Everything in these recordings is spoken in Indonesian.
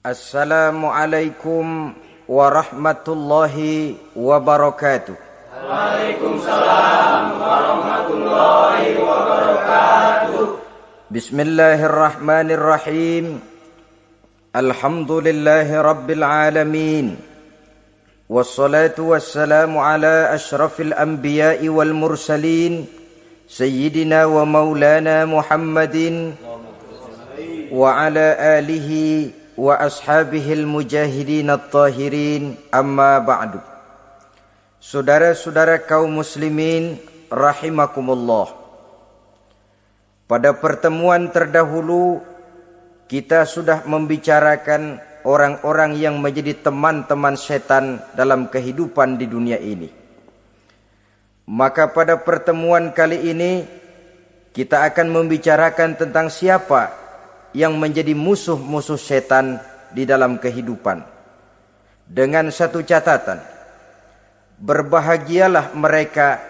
Assalamualaikum warahmatullahi wabarakatuh. Waalaikumsalam warahmatullahi wabarakatuh. Bismillahirrahmanirrahim. Alhamdulillahi rabbil alamin. Wassalatu wassalamu ala ashrafil anbiya'i wal mursalin. Sayyidina wa maulana Muhammadin wa ala alihi wa ashabihil mujahidin at-tahirin, amma ba'du. Saudara-saudara kaum muslimin rahimakumullah. Pada pertemuan terdahulu kita sudah membicarakan orang-orang yang menjadi teman-teman setan dalam kehidupan di dunia ini. Maka pada pertemuan kali ini kita akan membicarakan tentang siapa yang menjadi musuh-musuh setan di dalam kehidupan. Dengan satu catatan, berbahagialah mereka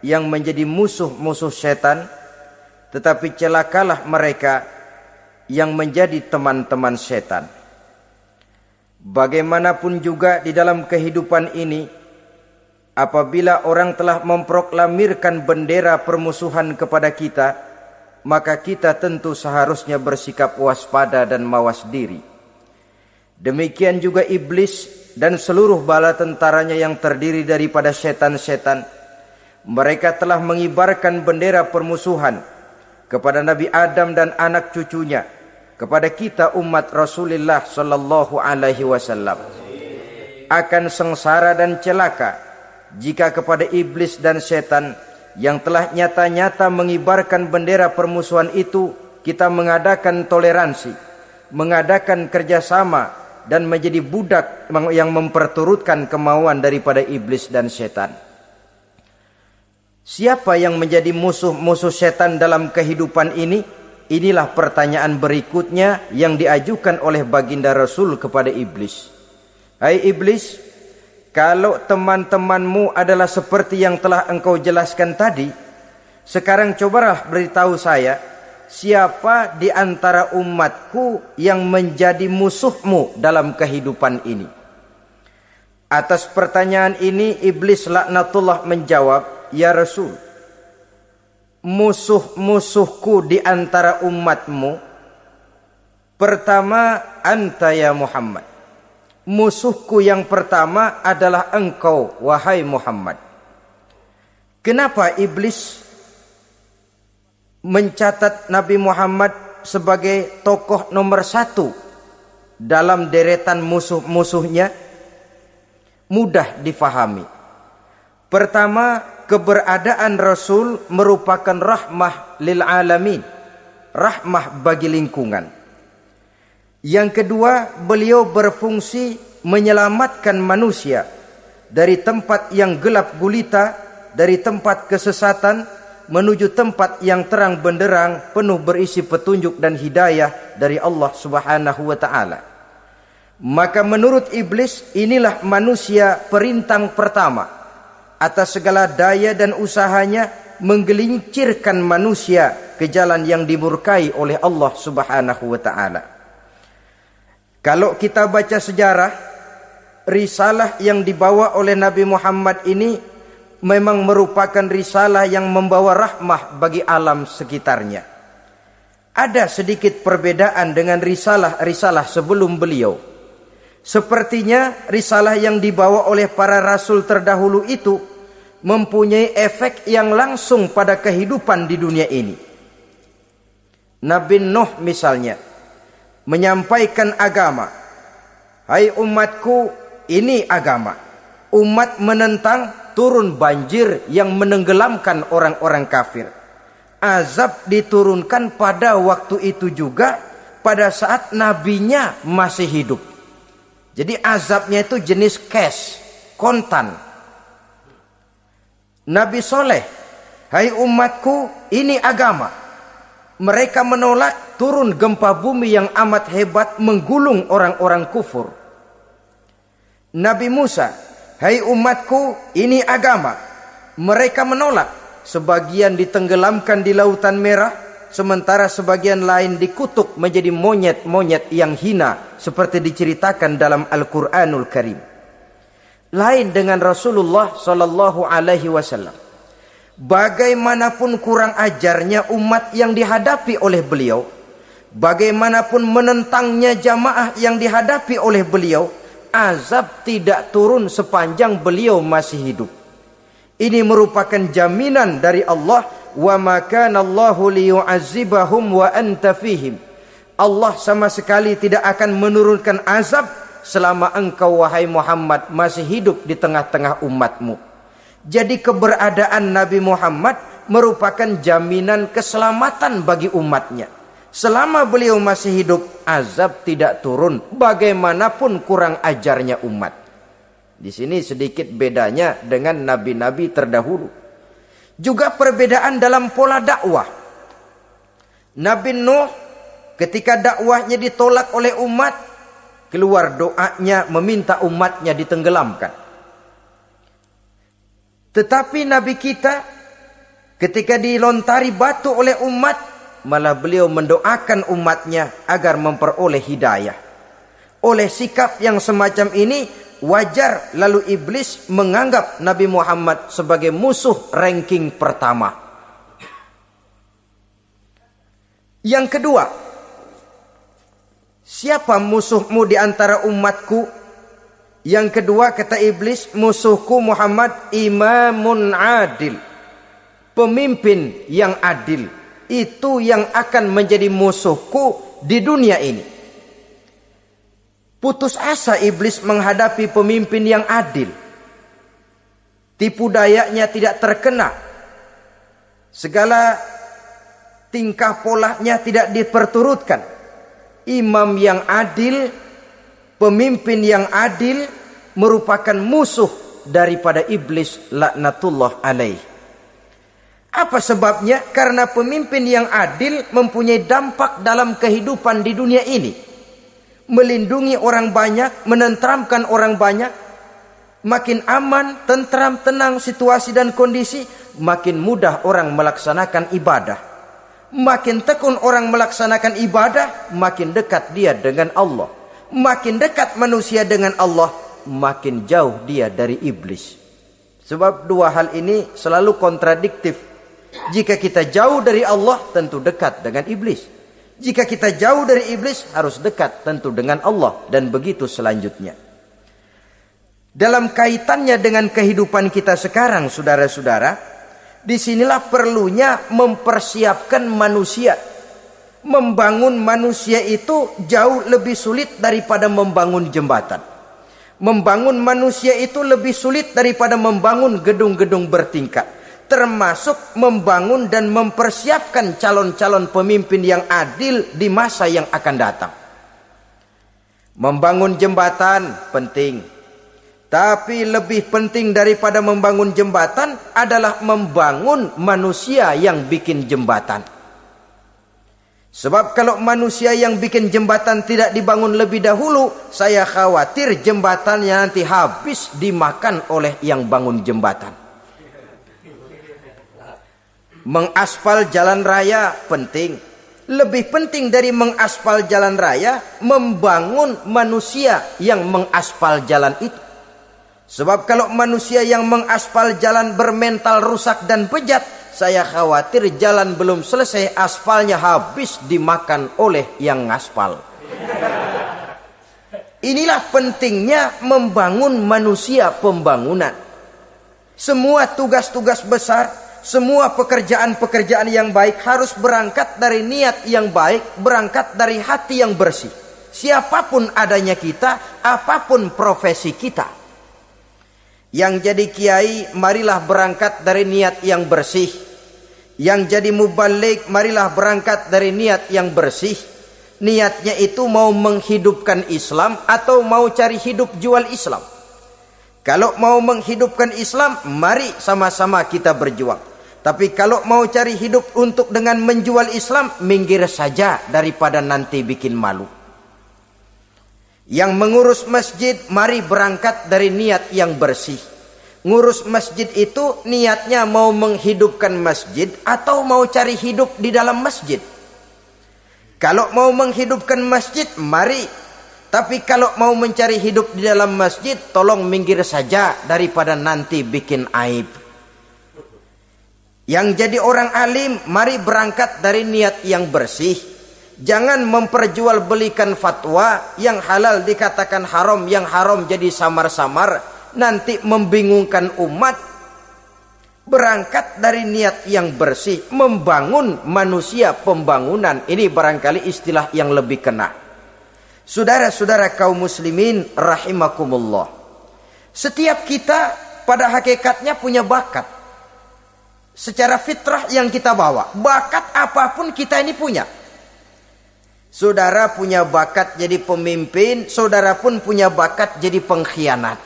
yang menjadi musuh-musuh setan, tetapi celakalah mereka yang menjadi teman-teman setan. Bagaimanapun juga di dalam kehidupan ini, apabila orang telah memproklamirkan bendera permusuhan kepada kita, maka kita tentu seharusnya bersikap waspada dan mawas diri. Demikian juga iblis dan seluruh bala tentaranya yang terdiri daripada setan-setan. Mereka telah mengibarkan bendera permusuhan kepada Nabi Adam dan anak cucunya, kepada kita umat Rasulullah sallallahu alaihi wasallam. Akan sengsara dan celaka jika kepada iblis dan setan yang telah nyata-nyata mengibarkan bendera permusuhan itu kita mengadakan toleransi, mengadakan kerjasama, dan menjadi budak yang memperturutkan kemauan daripada iblis dan setan. Siapa yang menjadi musuh-musuh setan dalam kehidupan ini? Inilah pertanyaan berikutnya yang diajukan oleh baginda Rasul kepada iblis. Hai iblis, kalau teman-temanmu adalah seperti yang telah engkau jelaskan tadi, sekarang cobalah beritahu saya, siapa di antara umatku yang menjadi musuhmu dalam kehidupan ini? Atas pertanyaan ini, iblis laknatullah menjawab, ya Rasul, musuh-musuhku di antara umatmu, pertama, anta ya Muhammad. Musuhku yang pertama adalah engkau, wahai Muhammad. Kenapa iblis mencatat Nabi Muhammad sebagai tokoh nomor satu dalam deretan musuh-musuhnya? Mudah difahami. Pertama, keberadaan Rasul merupakan rahmah lil alamin, rahmah bagi lingkungan. Yang kedua, beliau berfungsi menyelamatkan manusia dari tempat yang gelap gulita, dari tempat kesesatan menuju tempat yang terang benderang, penuh berisi petunjuk dan hidayah dari Allah Subhanahu wa taala. Maka menurut iblis, inilah manusia perintang pertama atas segala daya dan usahanya menggelincirkan manusia ke jalan yang dimurkai oleh Allah Subhanahu wa taala. Kalau kita baca sejarah, risalah yang dibawa oleh Nabi Muhammad ini memang merupakan risalah yang membawa rahmah bagi alam sekitarnya. Ada sedikit perbedaan dengan risalah-risalah sebelum beliau. Sepertinya risalah yang dibawa oleh para rasul terdahulu itu mempunyai efek yang langsung pada kehidupan di dunia ini. Nabi Nuh misalnya menyampaikan agama. Hai umatku, ini agama. Umat menentang, turun banjir yang menenggelamkan orang-orang kafir. Azab diturunkan pada waktu itu juga, pada saat nabinya masih hidup. Jadi azabnya itu jenis cash, kontan. Nabi Soleh, hai umatku, ini agama. Mereka menolak, turun gempa bumi yang amat hebat menggulung orang-orang kufur. Nabi Musa, hai umatku, ini agama. Mereka menolak, sebagian ditenggelamkan di Lautan Merah, sementara sebagian lain dikutuk menjadi monyet-monyet yang hina seperti diceritakan dalam Al-Qur'anul Karim. Lain dengan Rasulullah sallallahu alaihi wasallam. Bagaimanapun kurang ajarnya umat yang dihadapi oleh beliau, bagaimanapun menentangnya jamaah yang dihadapi oleh beliau, azab tidak turun sepanjang beliau masih hidup. Ini merupakan jaminan dari Allah, wa ma kana Allahu liyu'azzibahum wa anta fihim. Allah sama sekali tidak akan menurunkan azab selama engkau wahai Muhammad masih hidup di tengah-tengah umatmu. Jadi keberadaan Nabi Muhammad merupakan jaminan keselamatan bagi umatnya. Selama beliau masih hidup, azab tidak turun bagaimanapun kurang ajarnya umat. Di sini sedikit bedanya dengan nabi-nabi terdahulu. Juga perbedaan dalam pola dakwah. Nabi Nuh ketika dakwahnya ditolak oleh umat, keluar doanya meminta umatnya ditenggelamkan. Tetapi Nabi kita ketika dilontari batu oleh umat, malah beliau mendoakan umatnya agar memperoleh hidayah. Oleh sikap yang semacam ini, wajar lalu iblis menganggap Nabi Muhammad sebagai musuh ranking pertama. Yang kedua, siapa musuhmu di antara umatku? Yang kedua kata iblis, musuhku Muhammad imamun adil. Pemimpin yang adil. Itu yang akan menjadi musuhku di dunia ini. Putus asa iblis menghadapi pemimpin yang adil. Tipu dayanya tidak terkena. Segala tingkah polanya tidak diperturutkan. Imam yang adil, pemimpin yang adil merupakan musuh daripada iblis laknatullah alaih. Apa sebabnya? Karena pemimpin yang adil mempunyai dampak dalam kehidupan di dunia ini. Melindungi orang banyak, menenteramkan orang banyak. Makin aman, tentram, tenang situasi dan kondisi, makin mudah orang melaksanakan ibadah. Makin tekun orang melaksanakan ibadah, makin dekat dia dengan Allah. Makin dekat manusia dengan Allah, makin jauh dia dari iblis. Sebab dua hal ini selalu kontradiktif. Jika kita jauh dari Allah, tentu dekat dengan iblis. Jika kita jauh dari iblis, harus dekat tentu dengan Allah. Dan begitu selanjutnya. Dalam kaitannya dengan kehidupan kita sekarang, saudara-saudara, disinilah perlunya mempersiapkan manusia. Membangun manusia itu jauh lebih sulit daripada membangun jembatan. Membangun manusia itu lebih sulit daripada membangun gedung-gedung bertingkat. Termasuk membangun dan mempersiapkan calon-calon pemimpin yang adil di masa yang akan datang. Membangun jembatan penting. Tapi lebih penting daripada membangun jembatan adalah membangun manusia yang bikin jembatan. Sebab kalau manusia yang bikin jembatan tidak dibangun lebih dahulu, saya khawatir jembatannya nanti habis dimakan oleh yang bangun jembatan. Mengaspal jalan raya penting. Lebih penting dari mengaspal jalan raya, membangun manusia yang mengaspal jalan itu. Sebab kalau manusia yang mengaspal jalan bermental rusak dan bejat, saya khawatir jalan belum selesai, aspalnya habis dimakan oleh yang ngaspal. Inilah pentingnya membangun manusia pembangunan. Semua tugas-tugas besar, semua pekerjaan-pekerjaan yang baik harus berangkat dari niat yang baik, berangkat dari hati yang bersih. Siapapun adanya kita, apapun profesi kita. Yang jadi kiai, marilah berangkat dari niat yang bersih. Yang jadi mubalik, marilah berangkat dari niat yang bersih. Niatnya itu mau menghidupkan Islam atau mau cari hidup jual Islam. Kalau mau menghidupkan Islam, mari sama-sama kita berjuang. Tapi kalau mau cari hidup untuk dengan menjual Islam, minggir saja daripada nanti bikin malu. Yang mengurus masjid, mari berangkat dari niat yang bersih. ngurus masjid itu niatnya mau menghidupkan masjid atau mau cari hidup di dalam masjid. Kalau mau menghidupkan masjid, mari. Tapi kalau mau mencari hidup di dalam masjid, tolong minggir saja daripada nanti bikin aib. Yang jadi orang alim, mari berangkat dari niat yang bersih. Jangan memperjualbelikan fatwa, yang halal dikatakan haram, yang haram jadi samar-samar, nanti membingungkan umat. Berangkat dari niat yang bersih, membangun manusia pembangunan. Ini barangkali istilah yang lebih kena. Saudara-saudara kaum muslimin rahimakumullah. Setiap kita pada hakikatnya punya bakat. Secara fitrah yang kita bawa. Bakat apapun kita ini punya. Saudara punya bakat jadi pemimpin, saudara pun punya bakat jadi pengkhianat.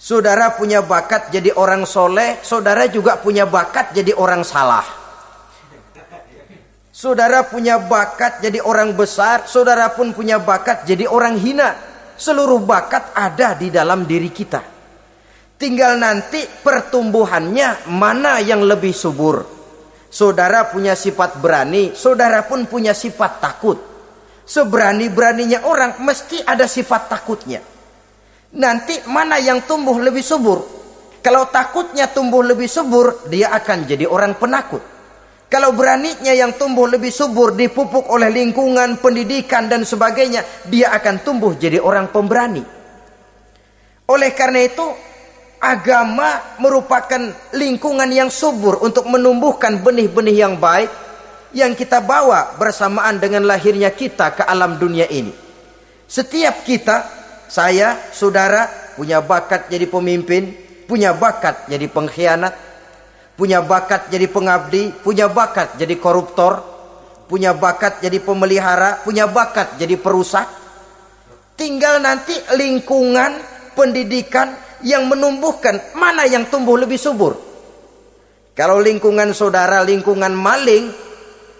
Saudara punya bakat jadi orang soleh, saudara juga punya bakat jadi orang salah. Saudara punya bakat jadi orang besar, saudara pun punya bakat jadi orang hina. Seluruh bakat ada di dalam diri kita. Tinggal nanti pertumbuhannya mana yang lebih subur. Saudara punya sifat berani, saudara pun punya sifat takut. Seberani-beraninya orang mesti ada sifat takutnya. Nanti mana yang tumbuh lebih subur? Kalau takutnya tumbuh lebih subur, dia akan jadi orang penakut. Kalau beraninya yang tumbuh lebih subur, dipupuk oleh lingkungan, pendidikan dan sebagainya, dia akan tumbuh jadi orang pemberani. Oleh karena itu, agama merupakan lingkungan yang subur untuk menumbuhkan benih-benih yang baik yang kita bawa bersamaan dengan lahirnya kita ke alam dunia ini. Setiap kita, saya, saudara, punya bakat jadi pemimpin, punya bakat jadi pengkhianat, punya bakat jadi pengabdi, punya bakat jadi koruptor, punya bakat jadi pemelihara, punya bakat jadi perusak. Tinggal nanti lingkungan, pendidikan yang menumbuhkan mana yang tumbuh lebih subur. Kalau lingkungan saudara, lingkungan maling,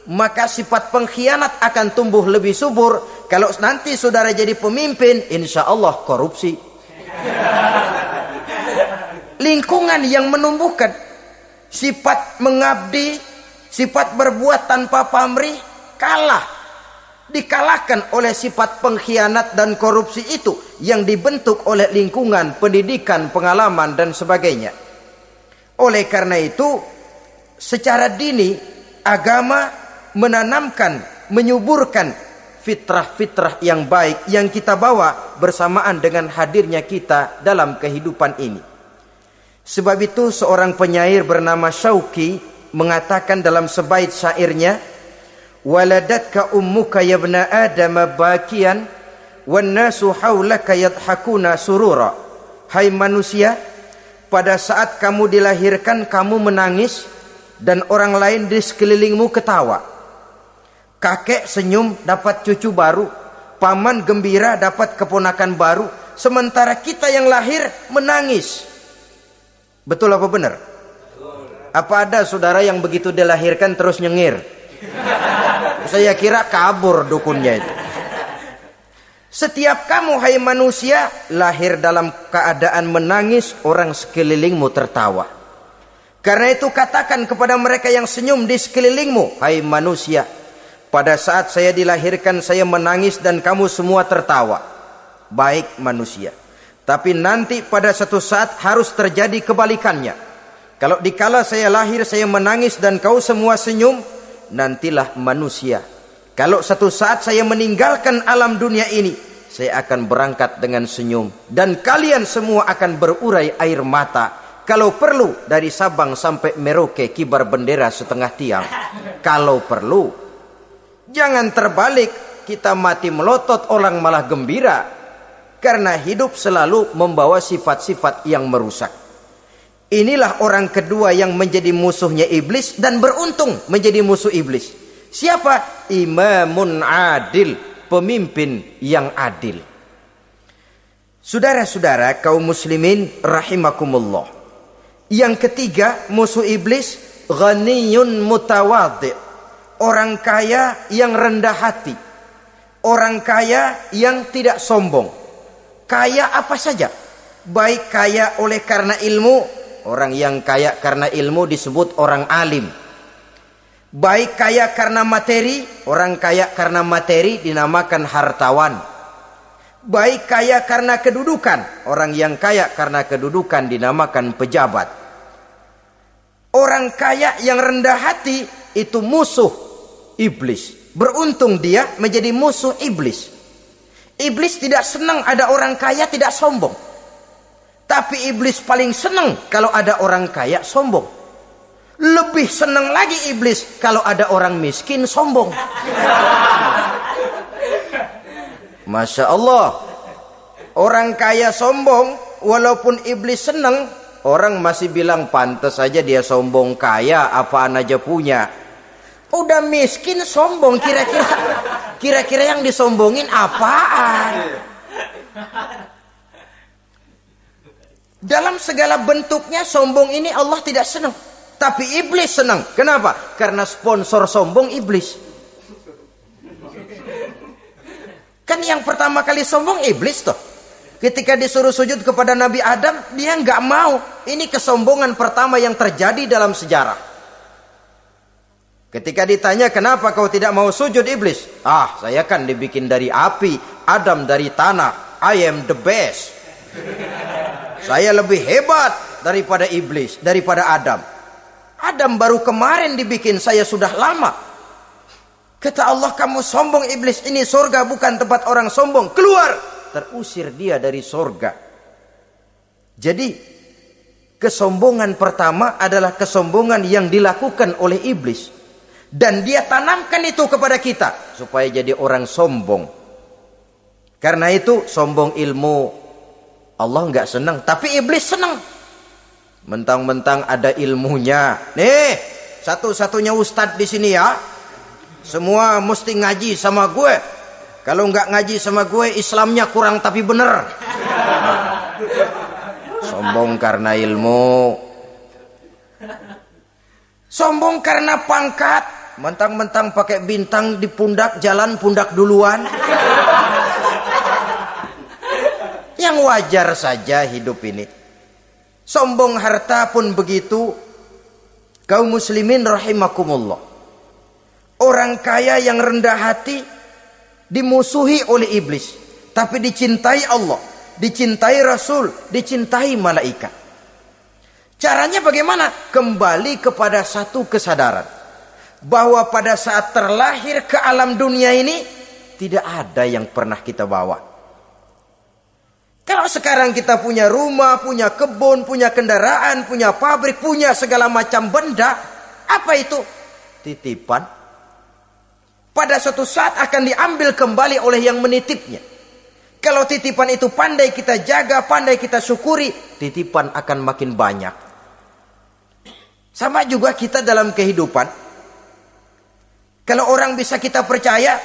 maka sifat pengkhianat akan tumbuh lebih subur. Kalau nanti saudara jadi pemimpin, insya Allah korupsi. Lingkungan yang menumbuhkan sifat mengabdi, sifat berbuat tanpa pamrih, dikalahkan oleh sifat pengkhianat dan korupsi itu yang dibentuk oleh lingkungan, pendidikan, pengalaman dan sebagainya. Oleh karena itu, secara dini agama menanamkan, menyuburkan fitrah-fitrah yang baik yang kita bawa bersamaan dengan hadirnya kita dalam kehidupan ini. Sebab itu seorang penyair bernama Syauqi mengatakan dalam sebaik syairnya, waladatka ummuka ya ibna adam bakian wan nasu haulaka yadhakuna surura. Hai manusia, pada saat kamu dilahirkan kamu menangis dan orang lain di sekelilingmu ketawa. Kakek senyum dapat cucu baru, paman gembira dapat keponakan baru, sementara kita yang lahir menangis. Betul apa benar? Apa ada saudara yang begitu dilahirkan terus nyengir? Saya kira kabur dukunnya itu. Setiap kamu hai manusia lahir dalam keadaan menangis, orang sekelilingmu tertawa. Karena itu katakan kepada mereka yang senyum di sekelilingmu, hai manusia, pada saat saya dilahirkan saya menangis dan kamu semua tertawa. Baik manusia. Tapi nanti pada satu saat harus terjadi kebalikannya. Kalau dikala saya lahir saya menangis dan kau semua senyum, nantilah manusia. Kalau satu saat saya meninggalkan alam dunia ini, saya akan berangkat dengan senyum. Dan kalian semua akan berurai air mata. Kalau perlu dari Sabang sampai Merauke kibar bendera setengah tiang. Kalau perlu. Jangan terbalik, kita mati melotot orang malah gembira. Karena hidup selalu membawa sifat-sifat yang merusak. Inilah orang kedua yang menjadi musuhnya iblis dan beruntung menjadi musuh iblis. Siapa? Imamun adil, pemimpin yang adil. Saudara-saudara kaum muslimin rahimakumullah. Yang ketiga musuh iblis, ghaniyun mutawadhi. Orang kaya yang rendah hati. Orang kaya yang tidak sombong. Kaya apa saja. baik kaya oleh karena ilmu, orang yang kaya karena ilmu disebut orang alim. Baik kaya karena materi, orang kaya karena materi dinamakan hartawan. Baik kaya karena kedudukan, orang yang kaya karena kedudukan dinamakan pejabat. Orang kaya yang rendah hati itu musuh iblis. Beruntung dia menjadi musuh iblis. Iblis tidak senang ada orang kaya tidak sombong. Tapi iblis paling senang kalau ada orang kaya sombong. Lebih senang lagi iblis kalau ada orang miskin sombong. Masya Allah. Orang kaya sombong, walaupun iblis senang, orang masih bilang pantas saja dia sombong, kaya apaan aja punya. Udah miskin sombong, kira-kira yang disombongin apaan? Dalam segala bentuknya sombong ini Allah tidak senang, tapi iblis senang. Kenapa? Karena sponsor sombong iblis. Kan yang pertama kali sombong iblis toh. Ketika disuruh sujud kepada Nabi Adam, dia nggak mau. Ini kesombongan pertama yang terjadi dalam sejarah. Ketika ditanya kenapa kau tidak mau sujud iblis? Saya kan dibikin dari api, Adam dari tanah. I am the best. Saya lebih hebat daripada iblis, daripada Adam. Adam baru kemarin dibikin, saya sudah lama. Kata Allah, kamu sombong iblis, ini surga bukan tempat orang sombong. Keluar! Terusir dia dari surga. Jadi, kesombongan pertama adalah kesombongan yang dilakukan oleh iblis. Dan dia tanamkan itu kepada kita, supaya jadi orang sombong. Karena itu, sombong ilmu, Allah nggak senang, tapi iblis senang. Mentang-mentang ada ilmunya. Nih, satu-satunya ustadz di sini ya. Semua mesti ngaji sama gue. Kalau nggak ngaji sama gue, Islamnya kurang tapi bener. Sombong karena ilmu. Sombong karena pangkat. Mentang-mentang pakai bintang di pundak, jalan pundak duluan. Yang wajar saja hidup ini. Sombong harta pun begitu. Kaum muslimin rahimakumullah. Orang kaya yang rendah hati dimusuhi oleh iblis, tapi dicintai Allah, dicintai Rasul, dicintai malaikat. Caranya bagaimana? Kembali kepada satu kesadaran bahwa pada saat terlahir ke alam dunia ini tidak ada yang pernah kita bawa. Kalau sekarang kita punya rumah, punya kebun, punya kendaraan, punya pabrik, punya segala macam benda, apa itu? Titipan. Pada suatu saat akan diambil kembali oleh yang menitipnya. Kalau titipan itu pandai kita jaga, pandai kita syukuri, titipan akan makin banyak. Sama juga kita dalam kehidupan. Kalau orang bisa kita percaya,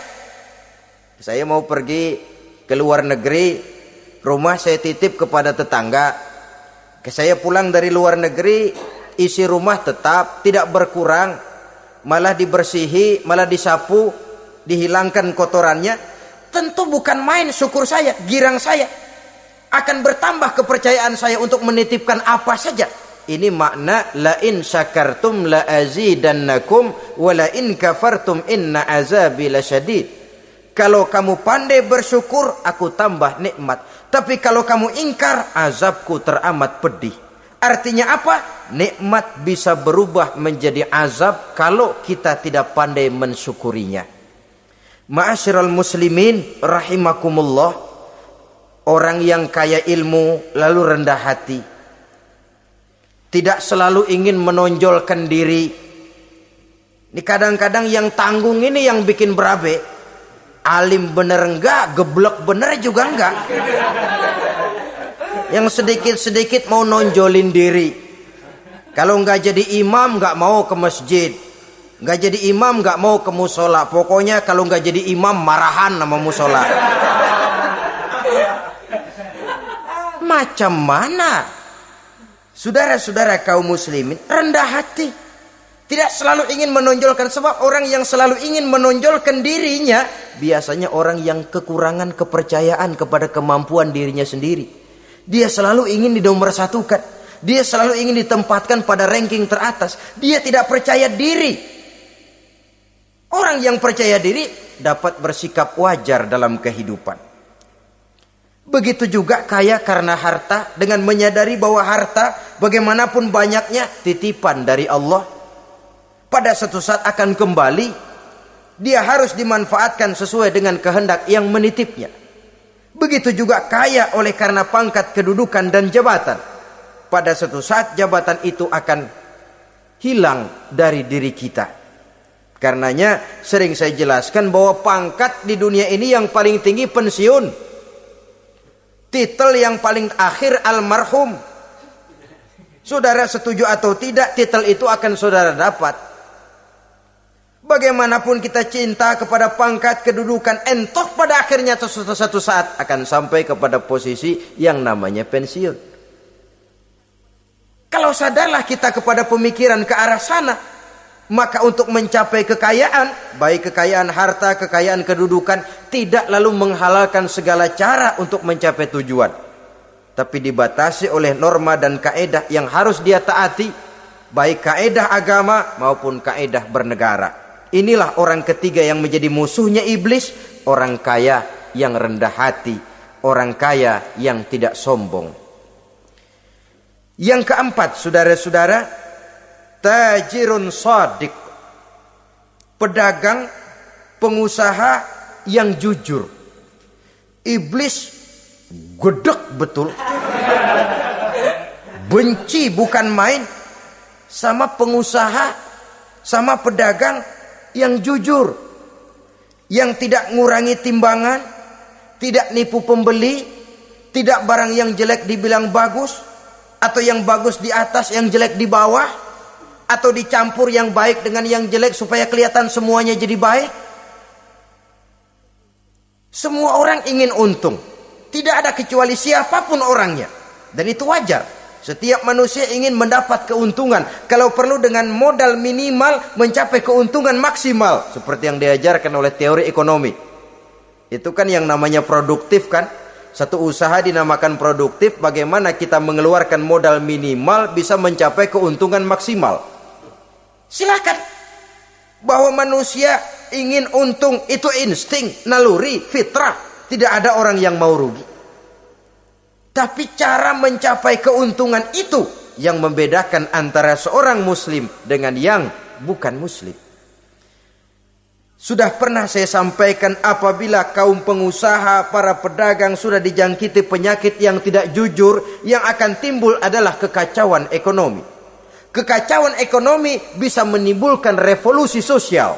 saya mau pergi ke luar negeri, rumah saya titip kepada tetangga. Saya pulang dari luar negeri, isi rumah tetap, tidak berkurang. Malah dibersihi, malah disapu, dihilangkan kotorannya. Tentu bukan main syukur saya, girang saya. Akan bertambah kepercayaan saya untuk menitipkan apa saja. Ini makna la in syakartum la azidannakum wa la in kafartum inna azabi lasyadid. Kalau kamu pandai bersyukur, aku tambah nikmat. Tapi kalau kamu ingkar, azabku teramat pedih. Artinya apa? Nikmat bisa berubah menjadi azab kalau kita tidak pandai mensyukurinya. Ma'asyiral muslimin rahimakumullah. Orang yang kaya ilmu lalu rendah hati, tidak selalu ingin menonjolkan diri. Ini kadang-kadang yang tanggung ini yang bikin berabe. Alim bener enggak, geblek bener juga enggak. Yang sedikit-sedikit mau nonjolin diri. Kalau enggak jadi imam enggak mau ke masjid. Enggak jadi imam enggak mau ke musola. Pokoknya kalau enggak jadi imam marahan sama musola. Macam mana? Saudara-saudara kaum muslimin, rendah hati. Tidak selalu ingin menonjolkan, sebab orang yang selalu ingin menonjolkan dirinya biasanya orang yang kekurangan kepercayaan kepada kemampuan dirinya sendiri. Dia selalu ingin dinomorsatukan. Dia selalu ingin ditempatkan pada ranking teratas. Dia tidak percaya diri. Orang yang percaya diri dapat bersikap wajar dalam kehidupan. Begitu juga kaya karena harta, dengan menyadari bahwa harta bagaimanapun banyaknya titipan dari Allah. Pada suatu saat akan kembali. Dia harus dimanfaatkan sesuai dengan kehendak yang menitipnya. Begitu juga kaya oleh karena pangkat, kedudukan dan jabatan. Pada suatu saat jabatan itu akan hilang dari diri kita. Karenanya sering saya jelaskan bahwa pangkat di dunia ini yang paling tinggi pensiun. Titel yang paling akhir almarhum. Saudara setuju atau tidak, titel itu akan saudara dapat. Bagaimanapun kita cinta kepada pangkat, kedudukan, entah pada akhirnya suatu saat akan sampai kepada posisi yang namanya pensiun. Kalau sadarlah kita kepada pemikiran ke arah sana, maka untuk mencapai kekayaan, baik kekayaan harta, kekayaan kedudukan, tidak lalu menghalalkan segala cara untuk mencapai tujuan. Tapi dibatasi oleh norma dan kaedah yang harus dia taati, baik kaedah agama maupun kaedah bernegara. Inilah orang ketiga yang menjadi musuhnya iblis, orang kaya yang rendah hati, orang kaya yang tidak sombong. Yang keempat, saudara-saudara, tajirun shadiq, pedagang, pengusaha yang jujur. Iblis gedek betul, benci bukan main sama pengusaha, sama pedagang yang jujur, yang tidak ngurangi timbangan, tidak nipu pembeli, tidak barang yang jelek dibilang bagus, atau yang bagus di atas yang jelek di bawah, atau dicampur yang baik dengan yang jelek supaya kelihatan semuanya jadi baik. Semua orang ingin untung, tidak ada kecuali siapapun orangnya, dan itu wajar. Setiap manusia ingin mendapat keuntungan, kalau perlu dengan modal minimal mencapai keuntungan maksimal, seperti yang diajarkan oleh teori ekonomi. Itu kan yang namanya produktif kan. Satu usaha dinamakan produktif, bagaimana kita mengeluarkan modal minimal bisa mencapai keuntungan maksimal. Silakan. Bahwa manusia ingin untung itu insting, naluri, fitrah. Tidak ada orang yang mau rugi. Tapi cara mencapai keuntungan itu yang membedakan antara seorang muslim dengan yang bukan muslim. Sudah pernah saya sampaikan, apabila kaum pengusaha, para pedagang sudah dijangkiti penyakit yang tidak jujur, yang akan timbul adalah kekacauan ekonomi. Kekacauan ekonomi bisa menimbulkan revolusi sosial.